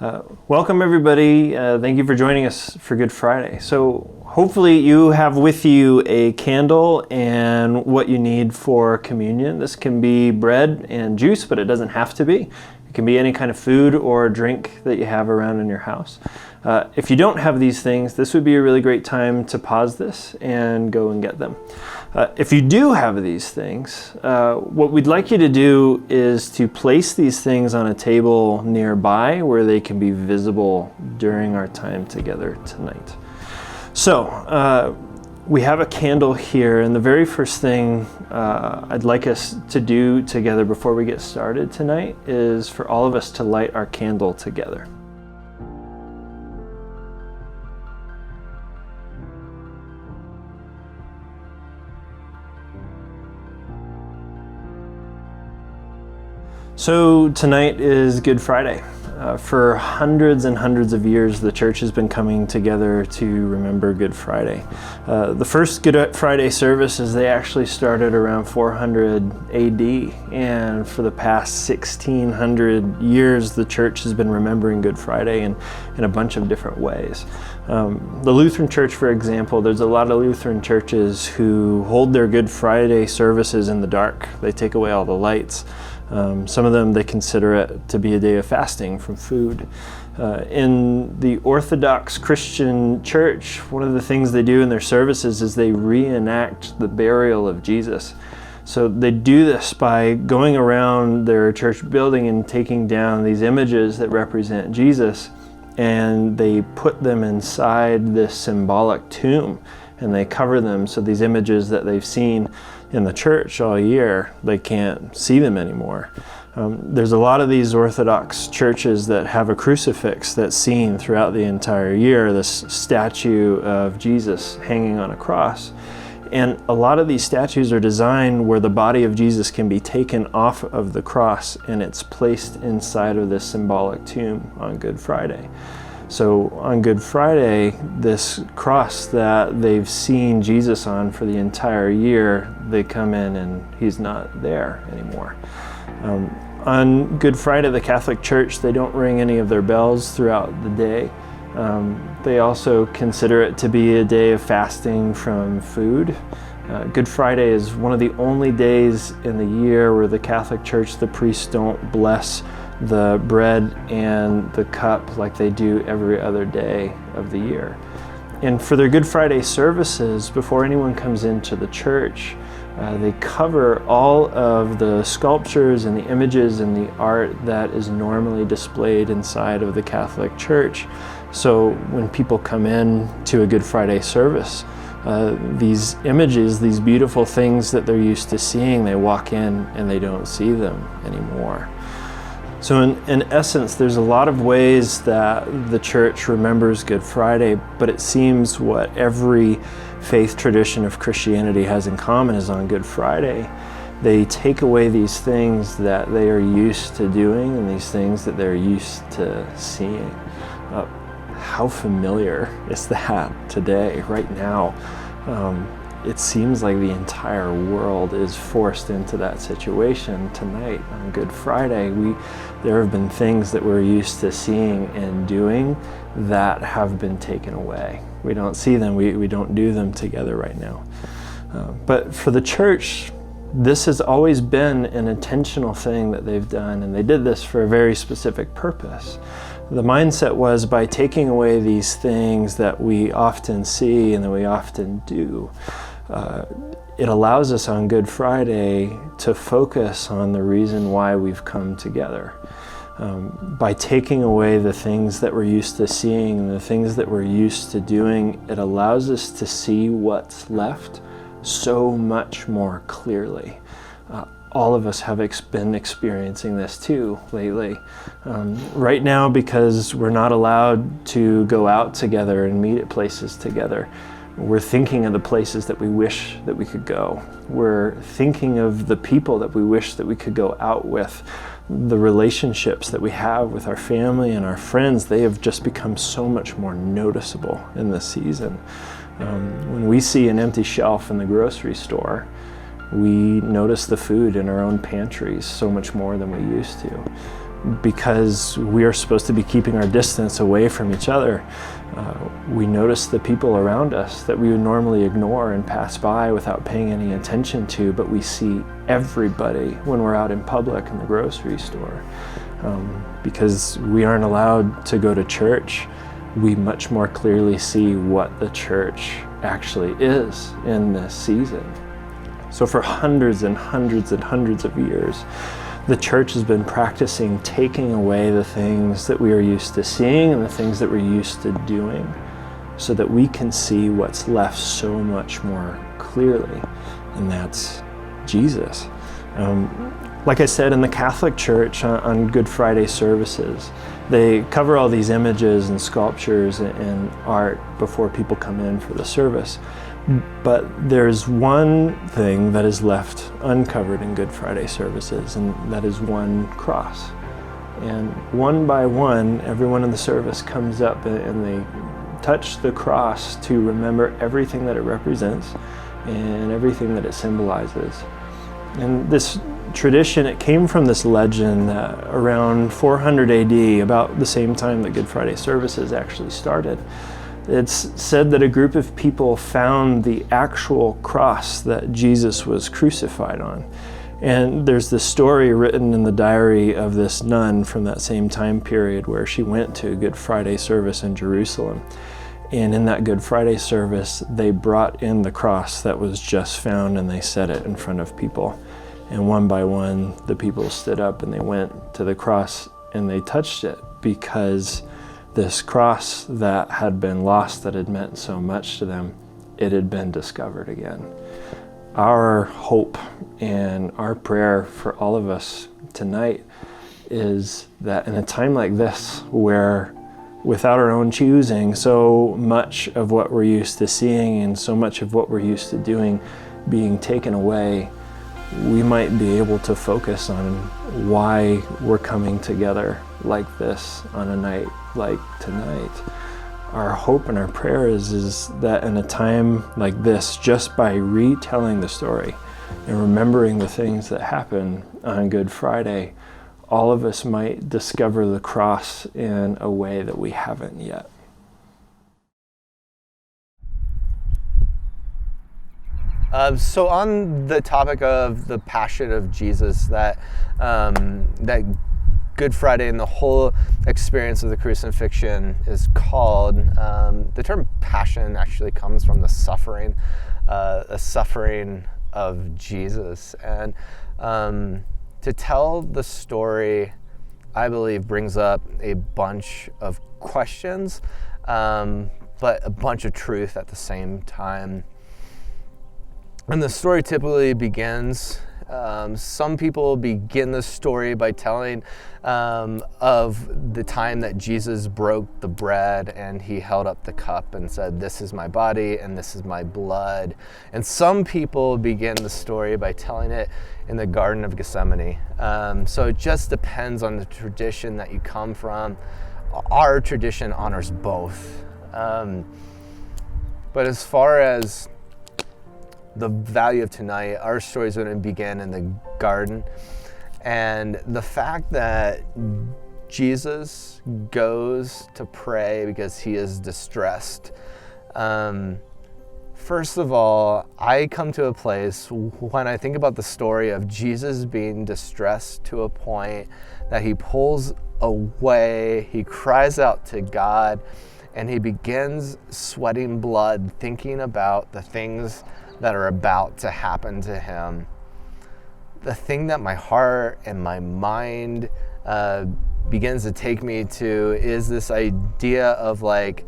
Welcome everybody. Thank you for joining us for Good Friday. So hopefully you have with you a candle and what you need for communion. This can be bread and juice, but it doesn't have to be. It can be any kind of food or drink that you have around in your house. If you don't have these things, this would be a really great time to pause this and go and get them. If you do have these things, what we'd like you to do is to place these things on a table nearby where they can be visible during our time together tonight. So, we have a candle here, and the very first thing I'd like us to do together before we get started tonight is for all of us to light our candle together. So tonight is Good Friday. For hundreds and hundreds of years, the church has been coming together to remember Good Friday. The first Good Friday services, they actually started around 400 AD, and for the past 1600 years, the church has been remembering Good Friday in a bunch of different ways. The Lutheran Church, for example, there's a lot of Lutheran churches who hold their Good Friday services in the dark. They take away all the lights. Some of them, they consider it to be a day of fasting from food. In the Orthodox Christian Church, one of the things they do in their services is they reenact the burial of Jesus. So they do this by going around their church building and taking down these images that represent Jesus, and they put them inside this symbolic tomb, and they cover them so these images that they've seen in the church all year, they can't see them anymore. There's a lot of these Orthodox churches that have a crucifix that's seen throughout the entire year, this statue of Jesus hanging on a cross. And a lot of these statues are designed where the body of Jesus can be taken off of the cross and it's placed inside of this symbolic tomb on Good Friday. So on Good Friday, this cross that they've seen Jesus on for the entire year, they come in and he's not there anymore. On Good Friday, the Catholic Church, they don't ring any of their bells throughout the day. They also consider it to be a day of fasting from food. Good Friday is one of the only days in the year where the Catholic Church, the priests don't bless the bread and the cup like they do every other day of the year. And for their Good Friday services, before anyone comes into the church, they cover all of the sculptures and the images and the art that is normally displayed inside of the Catholic Church. So when people come in to a Good Friday service, these images, these beautiful things that they're used to seeing, they walk in and they don't see them anymore. So in essence, there's a lot of ways that the church remembers Good Friday, but it seems what every faith tradition of Christianity has in common is on Good Friday, they take away these things that they are used to doing and these things that they're used to seeing. How familiar is that today, right now? It seems like the entire world is forced into that situation tonight on Good Friday. There have been things that we're used to seeing and doing that have been taken away. We don't see them, we don't do them together right now. But for the church, this has always been an intentional thing that they've done, and they did this for a very specific purpose. The mindset was by taking away these things that we often see and that we often do, it allows us on Good Friday to focus on the reason why we've come together. By taking away the things that we're used to seeing and the things that we're used to doing, it allows us to see what's left so much more clearly. All of us have been experiencing this too lately. Right now, because we're not allowed to go out together and meet at places together, we're thinking of the places that we wish that we could go. We're thinking of the people that we wish that we could go out with. The relationships that we have with our family and our friends, they have just become so much more noticeable in this season. When we see an empty shelf in the grocery store, we notice the food in our own pantries so much more than we used to. because we are supposed to be keeping our distance away from each other. We notice the people around us that we would normally ignore and pass by without paying any attention to, but we see everybody when we're out in public in the grocery store. Because we aren't allowed to go to church, we much more clearly see what the church actually is in this season. So for hundreds and hundreds and hundreds of years, the church has been practicing taking away the things that we are used to seeing and the things that we're used to doing, so that we can see what's left so much more clearly, and that's Jesus. Like I said, in the Catholic Church on Good Friday services, they cover all these images and sculptures and art before people come in for the service. But there's one thing that is left uncovered in Good Friday services, and that is one cross. And one by one, everyone in the service comes up and they touch the cross to remember everything that it represents and everything that it symbolizes. And this tradition, it came from this legend around 400 AD, about the same time that Good Friday services actually started. It's said that a group of people found the actual cross that Jesus was crucified on. And there's this story written in the diary of this nun from that same time period where she went to a Good Friday service in Jerusalem. And in that Good Friday service, they brought in the cross that was just found and they set it in front of people. And one by one, the people stood up and they went to the cross and they touched it, because this cross that had been lost, that had meant so much to them, it had been discovered again. Our hope and our prayer for all of us tonight is that in a time like this, where without our own choosing, so much of what we're used to seeing and so much of what we're used to doing being taken away, we might be able to focus on why we're coming together like this on a night like tonight. Our hope and our prayer is that in a time like this, just by retelling the story and remembering the things that happened on Good Friday, all of us might discover the cross in a way that we haven't yet. So on the topic of the Passion of Jesus, that Good Friday and the whole experience of the crucifixion is called, the term passion actually comes from the suffering of Jesus. And to tell the story, I believe, brings up a bunch of questions, but a bunch of truth at the same time. And the story typically begins, some people begin the story by telling of the time that Jesus broke the bread and he held up the cup and said, "This is my body and this is my blood." And some people begin the story by telling it in the Garden of Gethsemane. So it just depends on the tradition that you come from. Our tradition honors both. But as far as the value of tonight, our story is going to begin in the garden. And the fact that Jesus goes to pray because he is distressed. First of all, I come to a place when I think about the story of Jesus being distressed to a point that he pulls away, he cries out to God, and he begins sweating blood, thinking about the things that are about to happen to him. The thing that my heart and my mind begins to take me to is this idea of like,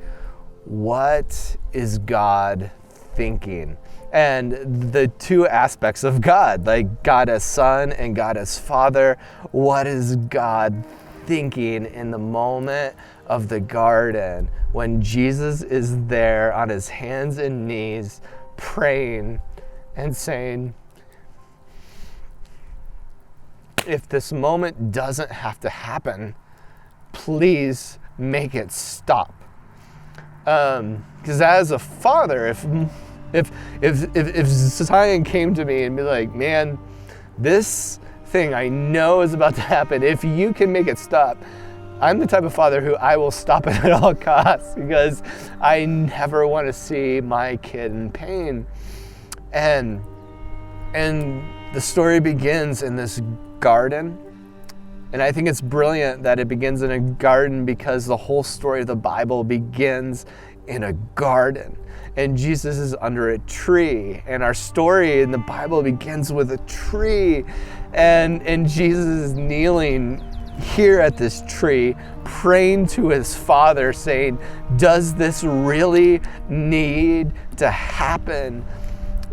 what is God thinking? And the two aspects of God, like God as Son and God as Father. What is God thinking in the moment of the garden when Jesus is there on his hands and knees praying and saying, if this moment doesn't have to happen, please make it stop. Because as a father, if Zion came to me and be like, man, this thing I know is about to happen, if you can make it stop, I'm the type of father who I will stop it at all costs, because I never want to see my kid in pain. And the story begins in this garden. And I think it's brilliant that it begins in a garden, because the whole story of the Bible begins in a garden. And Jesus is under a tree. And our story in the Bible begins with a tree. And Jesus is kneeling here at this tree, praying to his Father, saying, does this really need to happen?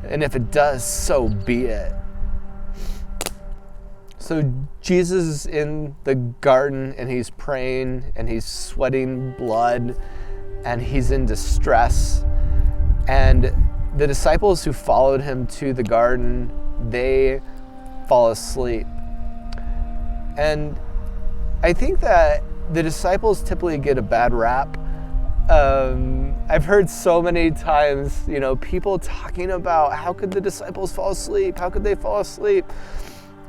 And if it does, so be it. So Jesus is in the garden, and he's praying, and he's sweating blood, and he's in distress. And the disciples who followed him to the garden, they fall asleep. And I think that the disciples typically get a bad rap. I've heard so many times, people talking about, how could the disciples fall asleep? How could they fall asleep?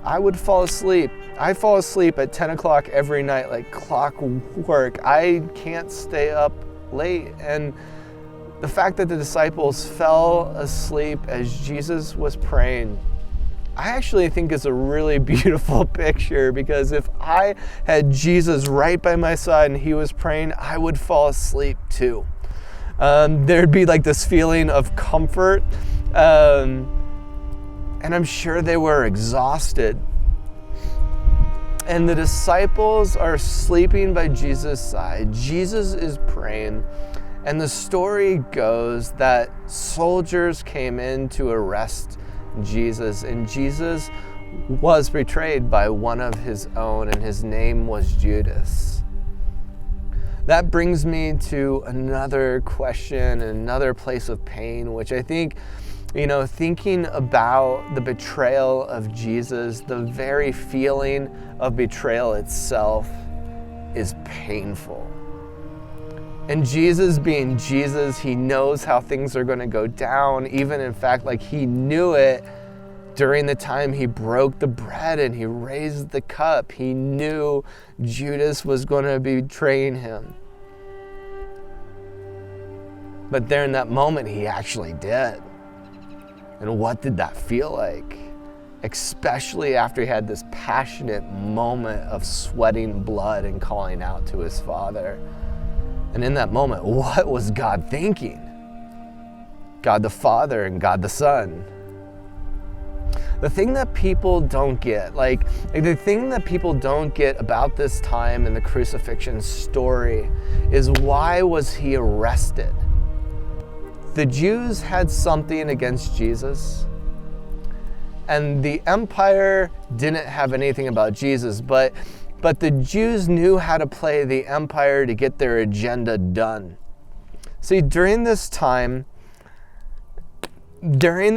I would fall asleep. I fall asleep at 10 o'clock every night, like clockwork. I can't stay up late. And the fact that the disciples fell asleep as Jesus was praying, I actually think is a really beautiful picture, because if I had Jesus right by my side and he was praying, I would fall asleep too. There'd be like this feeling of comfort. And I'm sure they were exhausted. And the disciples are sleeping by Jesus' side. Jesus is praying. And the story goes that soldiers came in to arrest Jesus. And Jesus was betrayed by one of his own, and his name was Judas. That brings me to another question, another place of pain, which I think, thinking about the betrayal of Jesus, the very feeling of betrayal itself is painful. And Jesus being Jesus, he knows how things are going to go down. Even in fact, he knew it during the time he broke the bread and he raised the cup. He knew Judas was going to be betraying him. But there in that moment, he actually did. And what did that feel like? Especially after he had this passionate moment of sweating blood and calling out to his Father. And in that moment, what was God thinking? God the Father and God the Son. The thing that people don't get, the thing that people don't get about this time in the crucifixion story is, why was he arrested? The Jews had something against Jesus, and the empire didn't have anything about Jesus, but the Jews knew how to play the empire to get their agenda done. See, during the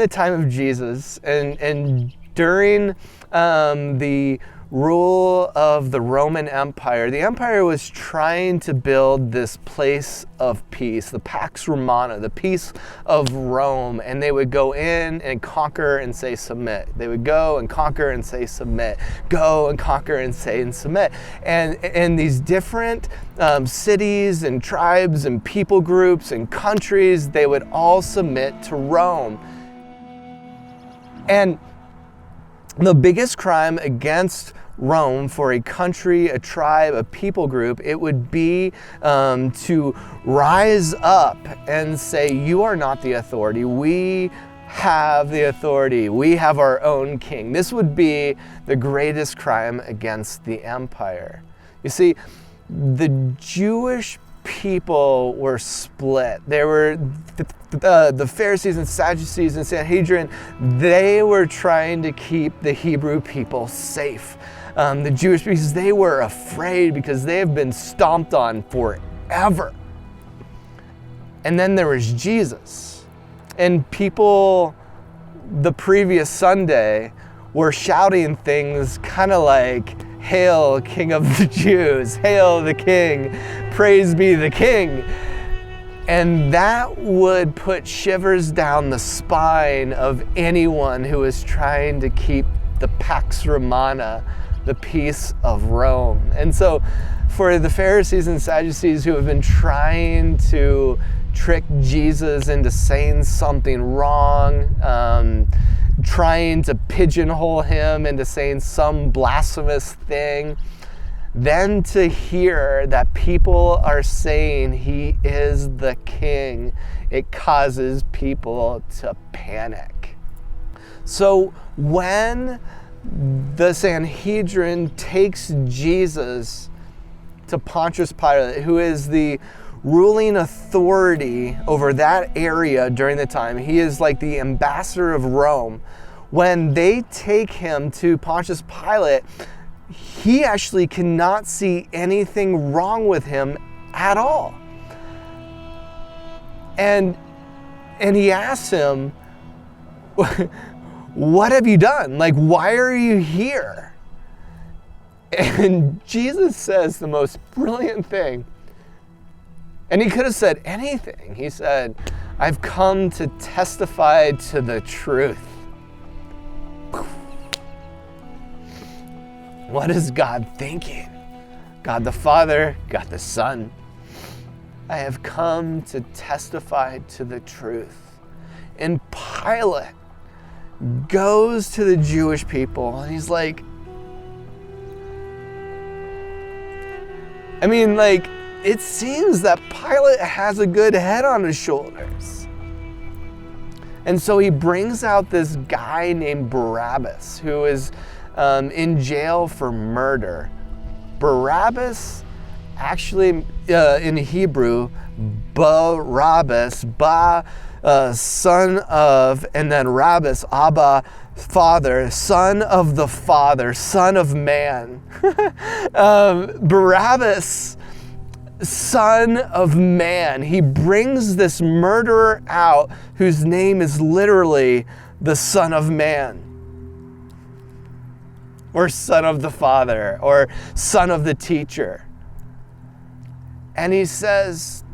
time of Jesus, and during the rule of the Roman Empire, the empire was trying to build this place of peace, the Pax Romana, the peace of Rome, and they would go in and conquer and say submit. They would go and conquer and say submit. Go and conquer and say and submit. And these different cities and tribes and people groups and countries, they would all submit to Rome. And the biggest crime against Rome for a country, a tribe, a people group, it would be to rise up and say, you are not the authority. We have the authority. We have our own king. This would be the greatest crime against the empire. You see, the Jewish people were split. There were the Pharisees and Sadducees and Sanhedrin. They were trying to keep the Hebrew people safe. The Jewish people, they were afraid because they have been stomped on forever. And then there was Jesus. And people the previous Sunday were shouting things kind of like, "Hail, King of the Jews! Hail the King! Praise be the King!" And that would put shivers down the spine of anyone who is trying to keep the Pax Romana, the peace of Rome. And so for the Pharisees and Sadducees who have been trying to trick Jesus into saying something wrong, trying to pigeonhole him into saying some blasphemous thing, then to hear that people are saying he is the king, it causes people to panic. So when the Sanhedrin takes Jesus to Pontius Pilate, who is the ruling authority over that area during the time, he is like the ambassador of Rome. When they take him to Pontius Pilate, he actually cannot see anything wrong with him at all. And he asks him, what have you done? Like, why are you here? And Jesus says the most brilliant thing. And he could have said anything. He said, I've come to testify to the truth. What is God thinking? God the Father, God the Son. I have come to testify to the truth. And Pilate goes to the Jewish people and he's like, it seems that Pilate has a good head on his shoulders. And so he brings out this guy named Barabbas, who is in jail for murder. Barabbas, actually in Hebrew, Barabbas, son of, and then Rabbas, Abba, father, son of the Father, son of man. Barabbas, son of man. He brings this murderer out whose name is literally the Son of Man, or Son of the Father, or Son of the Teacher. And he says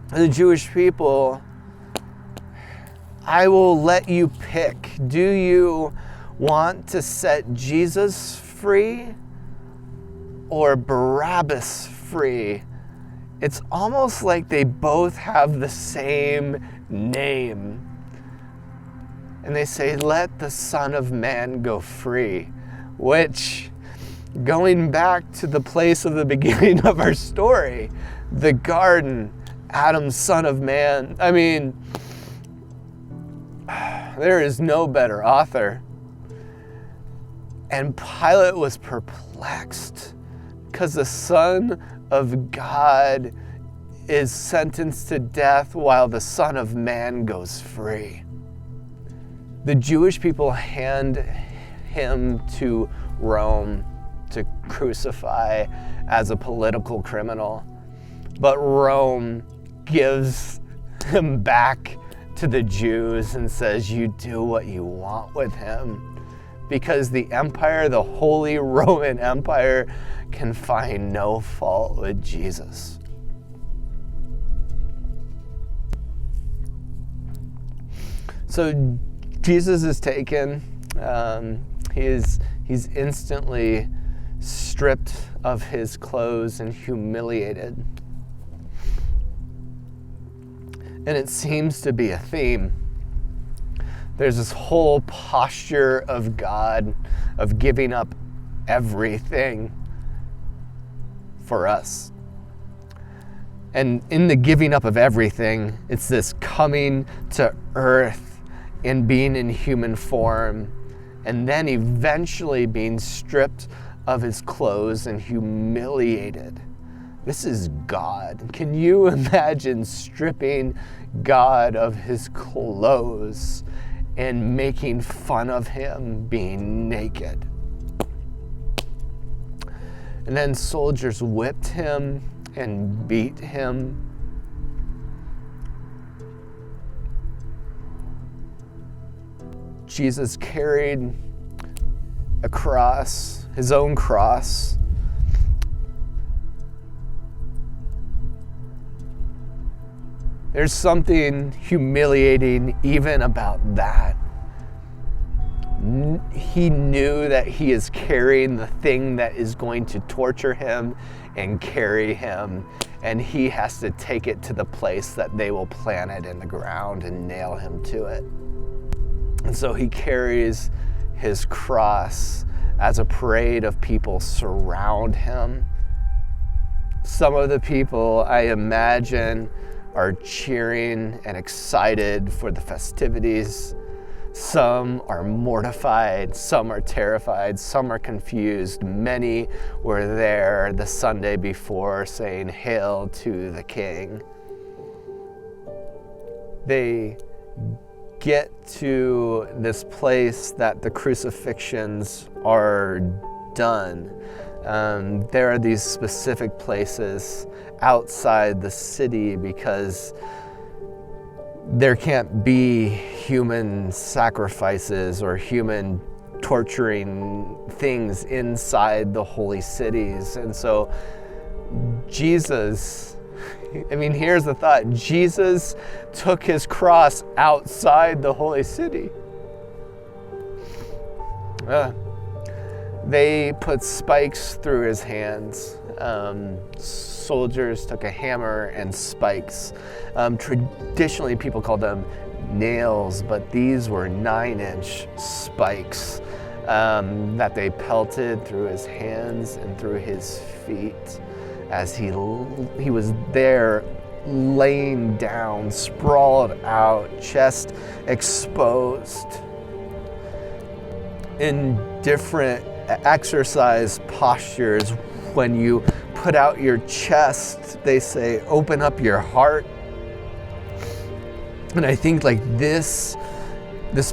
to the Jewish people, I will let you pick. Do you want to set Jesus free or Barabbas free? It's almost like they both have the same name. And they say, let the Son of Man go free, which, going back to the place of the beginning of our story, the garden, Adam's son of man. I mean, there is no better author. And Pilate was perplexed because the Son of God is sentenced to death while the Son of Man goes free. The Jewish people hand him to Rome to crucify as a political criminal, but Rome gives him back to the Jews and says, you do what you want with him, because the empire, the Holy Roman Empire, can find no fault with Jesus. So Jesus is taken. He's instantly stripped of his clothes and humiliated. And it seems to be a theme. There's this whole posture of God, of giving up everything for us. And in the giving up of everything, it's this coming to earth and being in human form, and then eventually being stripped of his clothes and humiliated. This is God. Can you imagine stripping God of his clothes and making fun of him being naked? And then soldiers whipped him and beat him. Jesus carried a cross, his own cross. There's something humiliating even about that. He knew that he is carrying the thing that is going to torture him and carry him, and he has to take it to the place that they will plant it in the ground and nail him to it. And so he carries his cross as a parade of people surround him. Some of the people, I imagine, are cheering and excited for the festivities. Some are mortified, some are terrified, some are confused. Many were there the Sunday before saying, "Hail to the King." They get to this place that the crucifixions are done. There are these specific places outside the city because there can't be human sacrifices or human torturing things inside the holy cities. And so Jesus, here's the thought. Jesus took his cross outside the holy city. They put spikes through his hands. Soldiers took a hammer and spikes. Traditionally, people called them nails, but these were 9-inch spikes that they pelted through his hands and through his feet as he was there laying down, sprawled out, chest exposed. In different exercise postures, when you put out your chest, they say, open up your heart. And I think like this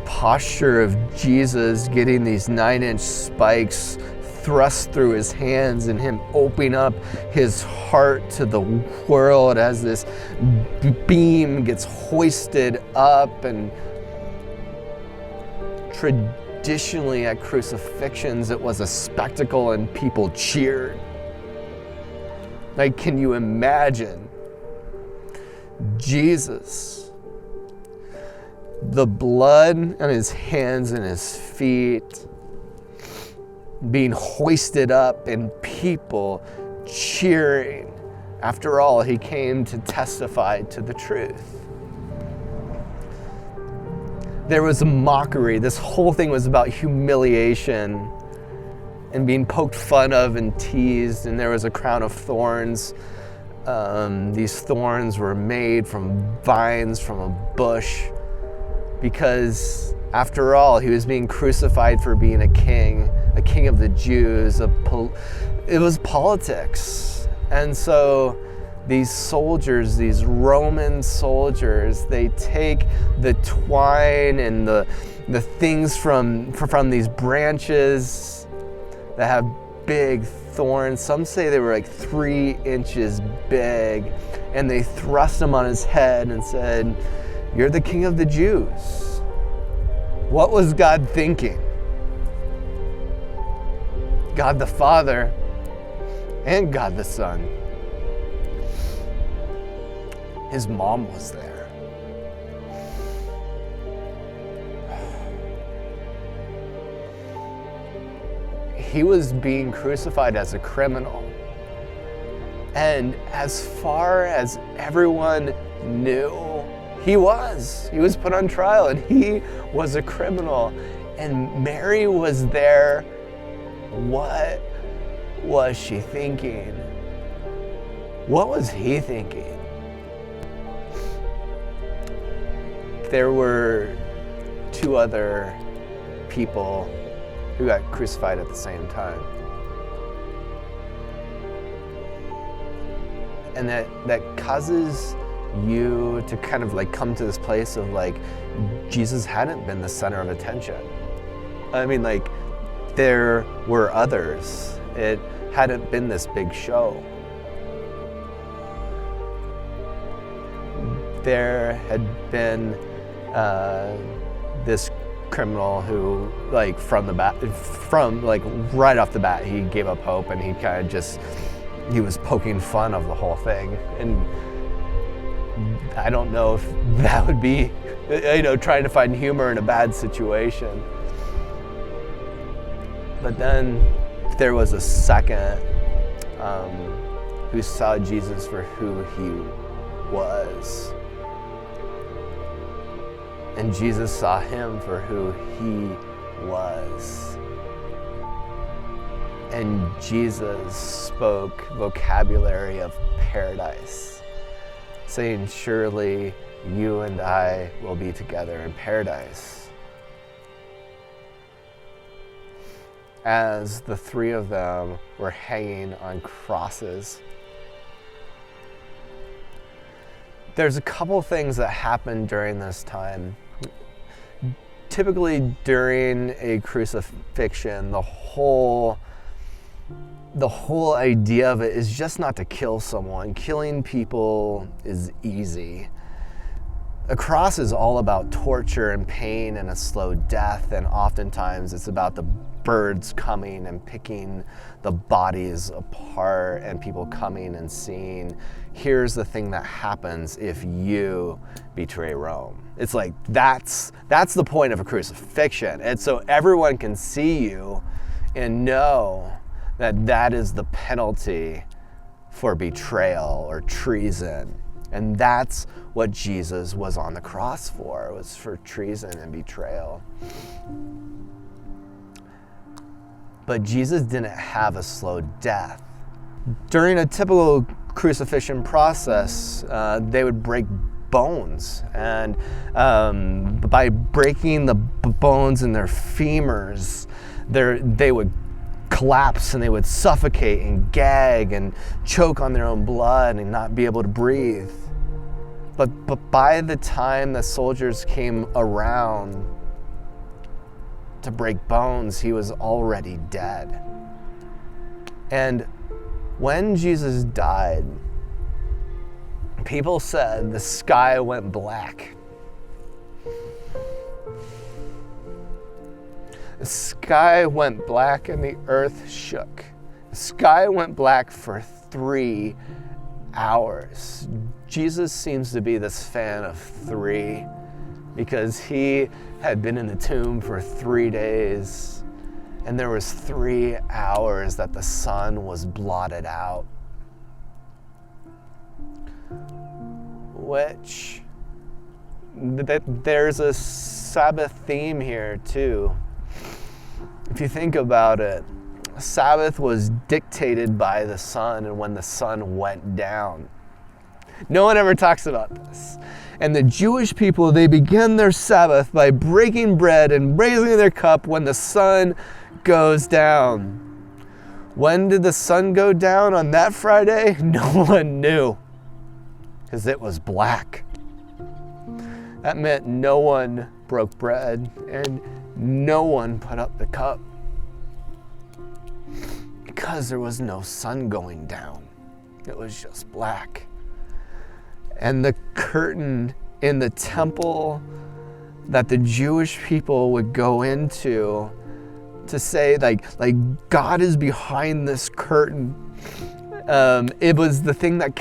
posture of Jesus getting these 9-inch spikes thrust through his hands and him opening up his heart to the world as this beam gets hoisted up. And traditionally at crucifixions, it was a spectacle and people cheered. Like, can you imagine Jesus, the blood on his hands and his feet being hoisted up and people cheering? After all, he came to testify to the truth. There was a mockery. This whole thing was about humiliation and being poked fun of and teased, and there was a crown of thorns. These thorns were made from vines from a bush because, after all, he was being crucified for being a king of the Jews. It was politics. And so these soldiers, these Roman soldiers, they take the twine and the things from these branches that have big thorns. Some say they were like 3 inches big, and they thrust them on his head and said, "You're the King of the Jews." What was God thinking? God the Father and God the Son. His mom was there. He was being crucified as a criminal. And as far as everyone knew, he was put on trial and he was a criminal. And Mary was there. What was she thinking? What was he thinking? There were 2 other people who got crucified at the same time. And that causes you to kind of like come to this place of like, Jesus hadn't been the center of attention. Like, there were others. It hadn't been this big show. There had been this criminal who, like, right off the bat, he gave up hope and he kind of he was poking fun of the whole thing. And I don't know if that would be, trying to find humor in a bad situation. But then there was a second who saw Jesus for who he was. And Jesus saw him for who he was. And Jesus spoke vocabulary of paradise, saying, surely you and I will be together in paradise. As the three of them were hanging on crosses. There's a couple things that happen during this time. Typically during a crucifixion, the whole idea of it is just not to kill someone. Killing people is easy. A cross is all about torture and pain and a slow death, and oftentimes it's about the birds coming and picking the bodies apart and people coming and seeing, here's the thing that happens if you betray Rome. It's like that's the point of a crucifixion. And so everyone can see you and know that that is the penalty for betrayal or treason. And that's what Jesus was on the cross for. It was for treason and betrayal. But Jesus didn't have a slow death. During a typical crucifixion process, they would break bones. And by breaking the bones in their femurs, they would collapse and they would suffocate and gag and choke on their own blood and not be able to breathe. But by the time the soldiers came around to break bones, he was already dead. And when Jesus died, people said the sky went black. The sky went black and the earth shook. The sky went black for 3 hours. Jesus seems to be this fan of 3 because he had been in the tomb for 3 days and there was 3 hours that the sun was blotted out. Which, there's a Sabbath theme here too. If you think about it, Sabbath was dictated by the sun and when the sun went down. No one ever talks about this. And the Jewish people, they begin their Sabbath by breaking bread and raising their cup when the sun goes down. When did the sun go down on that Friday? No one knew, because it was black. That meant no one broke bread and no one put up the cup because there was no sun going down. It was just black. And the curtain in the temple that the Jewish people would go into to say like God is behind this curtain. It was the thing that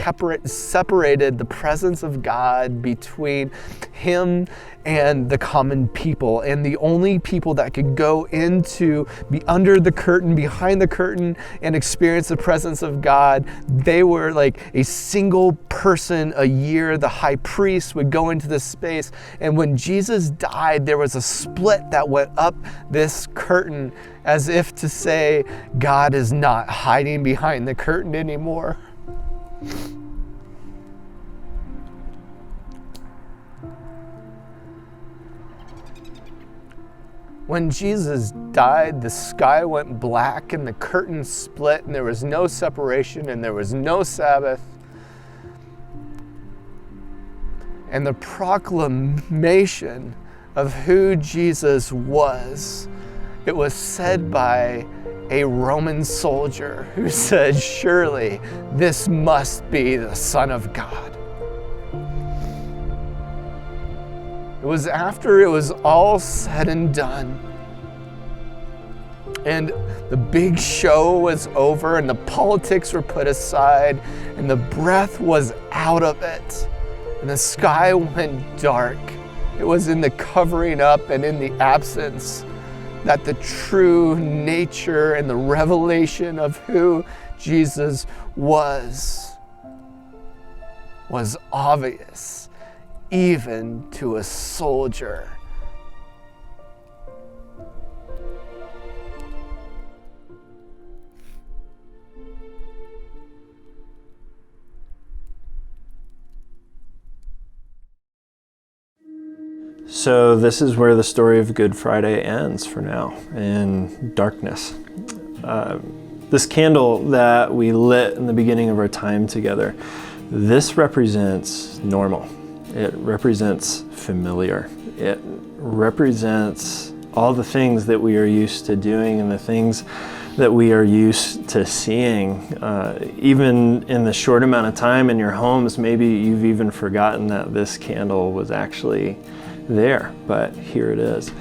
separated the presence of God between him and the common people. And the only people that could go be under the curtain, behind the curtain, and experience the presence of God, they were like a single person a year. The high priest would go into this space. And when Jesus died, there was a split that went up this curtain, as if to say, God is not hiding behind the curtain anymore. When Jesus died, the sky went black and the curtain split and there was no separation and there was no Sabbath. And the proclamation of who Jesus was, it was said by a Roman soldier who said, surely this must be the Son of God. It was after it was all said and done, and the big show was over and the politics were put aside and the breath was out of it and the sky went dark. It was in the covering up and in the absence that the true nature and the revelation of who Jesus was obvious even to a soldier. So this is where the story of Good Friday ends for now, in darkness. This candle that we lit in the beginning of our time together, this represents normal. It represents familiar. It represents all the things that we are used to doing and the things that we are used to seeing. Even in the short amount of time in your homes, maybe you've even forgotten that this candle was actually there, but here it is.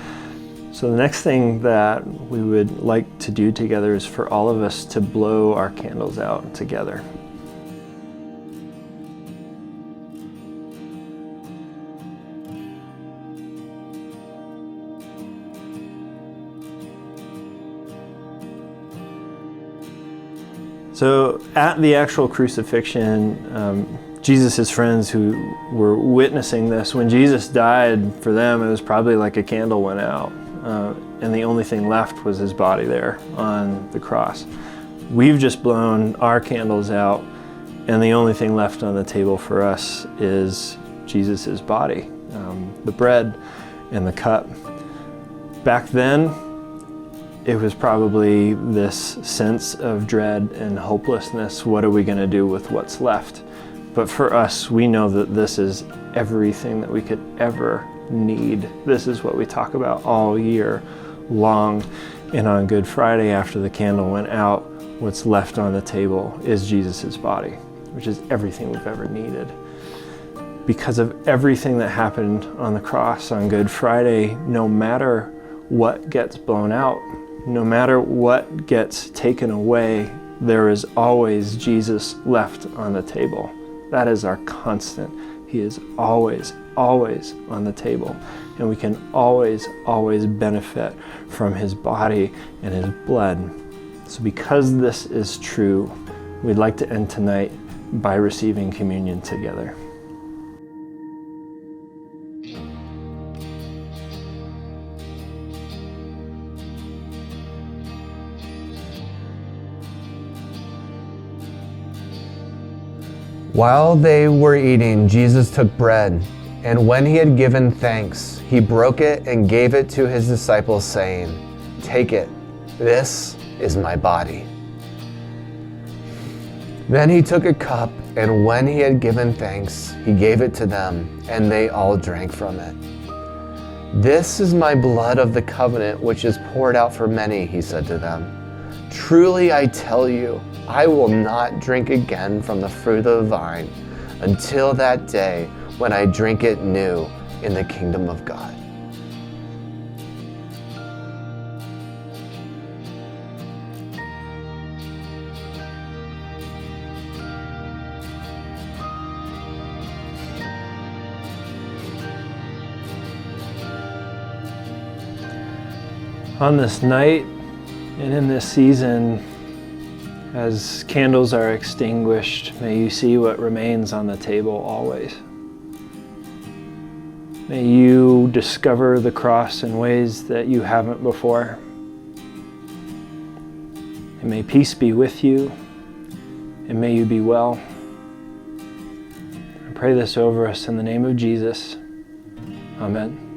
So the next thing that we would like to do together is for all of us to blow our candles out together. So at the actual crucifixion, Jesus' friends who were witnessing this, when Jesus died for them, it was probably like a candle went out, and the only thing left was his body there on the cross. We've just blown our candles out, and the only thing left on the table for us is Jesus' body, the bread and the cup. Back then, it was probably this sense of dread and hopelessness. What are we going to do with what's left? But for us, we know that this is everything that we could ever need. This is what we talk about all year long. And on Good Friday, after the candle went out, what's left on the table is Jesus' body, which is everything we've ever needed. Because of everything that happened on the cross on Good Friday, no matter what gets blown out, no matter what gets taken away, there is always Jesus left on the table. That is our constant. He is always, always on the table. And we can always, always benefit from his body and his blood. So because this is true, we'd like to end tonight by receiving communion together. While they were eating, Jesus took bread, and when he had given thanks, he broke it and gave it to his disciples, saying, "Take it, this is my body." Then he took a cup, and when he had given thanks, he gave it to them, and they all drank from it. "This is my blood of the covenant, which is poured out for many," he said to them. "Truly I tell you, I will not drink again from the fruit of the vine until that day when I drink it new in the kingdom of God." On this night and in this season, as candles are extinguished, may you see what remains on the table always. May you discover the cross in ways that you haven't before. And may peace be with you, and may you be well. I pray this over us in the name of Jesus. Amen.